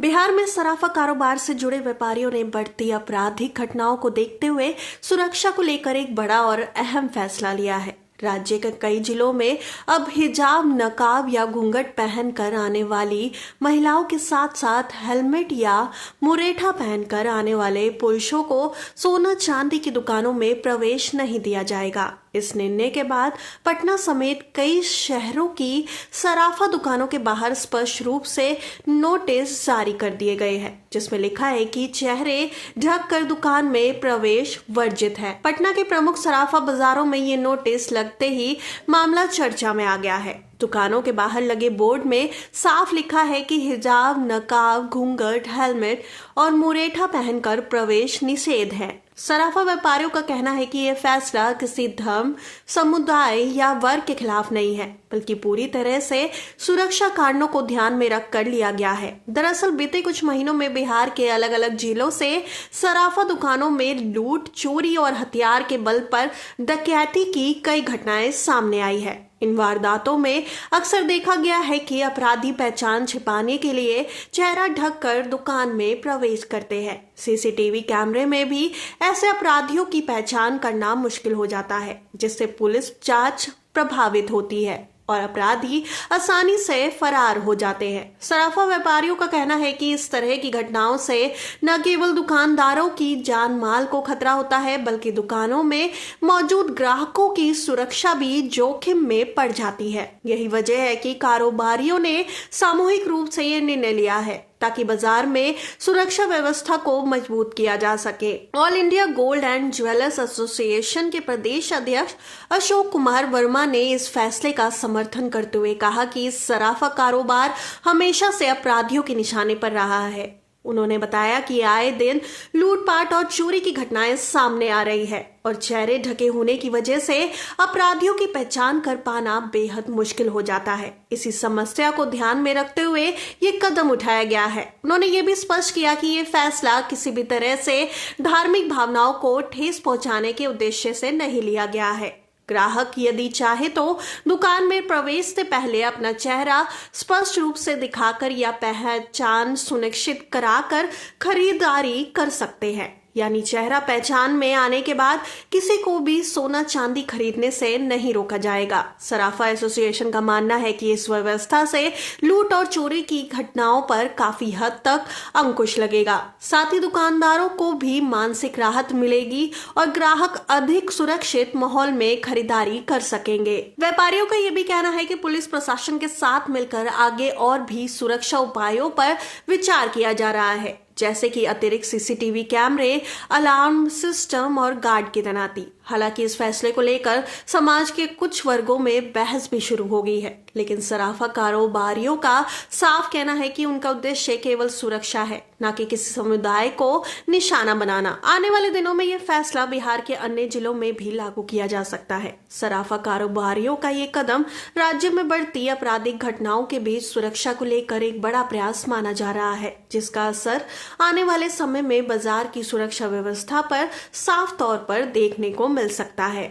बिहार में सराफा कारोबार से जुड़े व्यापारियों ने बढ़ती आपराधिक घटनाओं को देखते हुए सुरक्षा को लेकर एक बड़ा और अहम फैसला लिया है। राज्य के कई जिलों में अब हिजाब, नकाब या घूंघट पहनकर आने वाली महिलाओं के साथ साथ हेलमेट या मुरेठा पहनकर आने वाले पुरुषों को सोना चांदी की दुकानों में प्रवेश नहीं दिया जाएगा। इस निर्णय के बाद पटना समेत कई शहरों की सराफा दुकानों के बाहर स्पष्ट रूप से नोटिस जारी कर दिए गए हैं, जिसमें लिखा है कि चेहरे ढककर दुकान में प्रवेश वर्जित है। पटना के प्रमुख सराफा बाजारों में ये नोटिस लगते ही मामला चर्चा में आ गया है। दुकानों के बाहर लगे बोर्ड में साफ लिखा है कि हिजाब, नकाब, घूंघट, हेलमेट और मुरेठा पहनकर प्रवेश निषेध है। सराफा व्यापारियों का कहना है कि यह फैसला किसी धर्म, समुदाय या वर्ग के खिलाफ नहीं है, बल्कि पूरी तरह से सुरक्षा कारणों को ध्यान में रख कर लिया गया है। दरअसल बीते कुछ महीनों में बिहार के अलग अलग जिलों से सराफा दुकानों में लूट, चोरी और हथियार के बल पर डकैती की कई घटनाएं सामने आई है। इन वारदातों में अक्सर देखा गया है कि अपराधी पहचान छिपाने के लिए चेहरा ढककर दुकान में प्रवेश करते हैं। सीसीटीवी कैमरे में भी ऐसे अपराधियों की पहचान करना मुश्किल हो जाता है, जिससे पुलिस जांच प्रभावित होती है और अपराधी आसानी से फरार हो जाते हैं। सराफा व्यापारियों का कहना है कि इस तरह की घटनाओं से न केवल दुकानदारों की जान माल को खतरा होता है, बल्कि दुकानों में मौजूद ग्राहकों की सुरक्षा भी जोखिम में पड़ जाती है। यही वजह है कि कारोबारियों ने सामूहिक रूप से ये निर्णय लिया है ताकि बाजार में सुरक्षा व्यवस्था को मजबूत किया जा सके। All India gold and jewellers association के प्रदेश अध्यक्ष अशोक कुमार वर्मा ने इस फैसले का समर्थन करते हुए कहा कि सराफा कारोबार हमेशा से अपराधियों के निशाने पर रहा है। उन्होंने बताया कि आए दिन लूटपाट और चोरी की घटनाएं सामने आ रही है और चेहरे ढके होने की वजह से अपराधियों की पहचान कर पाना बेहद मुश्किल हो जाता है। इसी समस्या को ध्यान में रखते हुए ये कदम उठाया गया है। उन्होंने ये भी स्पष्ट किया कि ये फैसला किसी भी तरह से धार्मिक भावनाओं को ठेस पहुंचाने के उद्देश्य से नहीं लिया गया है। ग्राहक यदि चाहे तो दुकान में प्रवेश से पहले अपना चेहरा स्पष्ट रूप से दिखाकर या पहचान सुनिश्चित कराकर खरीदारी कर सकते हैं। यानी चेहरा पहचान में आने के बाद किसी को भी सोना चांदी खरीदने से नहीं रोका जाएगा। सराफा एसोसिएशन का मानना है कि इस व्यवस्था से लूट और चोरी की घटनाओं पर काफी हद तक अंकुश लगेगा। साथ ही दुकानदारों को भी मानसिक राहत मिलेगी और ग्राहक अधिक सुरक्षित माहौल में खरीदारी कर सकेंगे। व्यापारियों का यह भी कहना है कि पुलिस प्रशासन के साथ मिलकर आगे और भी सुरक्षा उपायों पर विचार किया जा रहा है, जैसे कि अतिरिक्त सीसीटीवी कैमरे, अलार्म सिस्टम और गार्ड की तैनाती। हालांकि इस फैसले को लेकर समाज के कुछ वर्गों में बहस भी शुरू हो गई है, लेकिन सराफा कारोबारियों का साफ कहना है कि उनका उद्देश्य केवल सुरक्षा है, न कि किसी समुदाय को निशाना बनाना। आने वाले दिनों में यह फैसला बिहार के अन्य जिलों में भी लागू किया जा सकता है। सराफा कारोबारियों का ये कदम राज्य में बढ़ती आपराधिक घटनाओं के बीच सुरक्षा को लेकर एक बड़ा प्रयास माना जा रहा है, जिसका असर आने वाले समय में बाजार की सुरक्षा व्यवस्था पर साफ तौर पर देखने को मिल सकता है।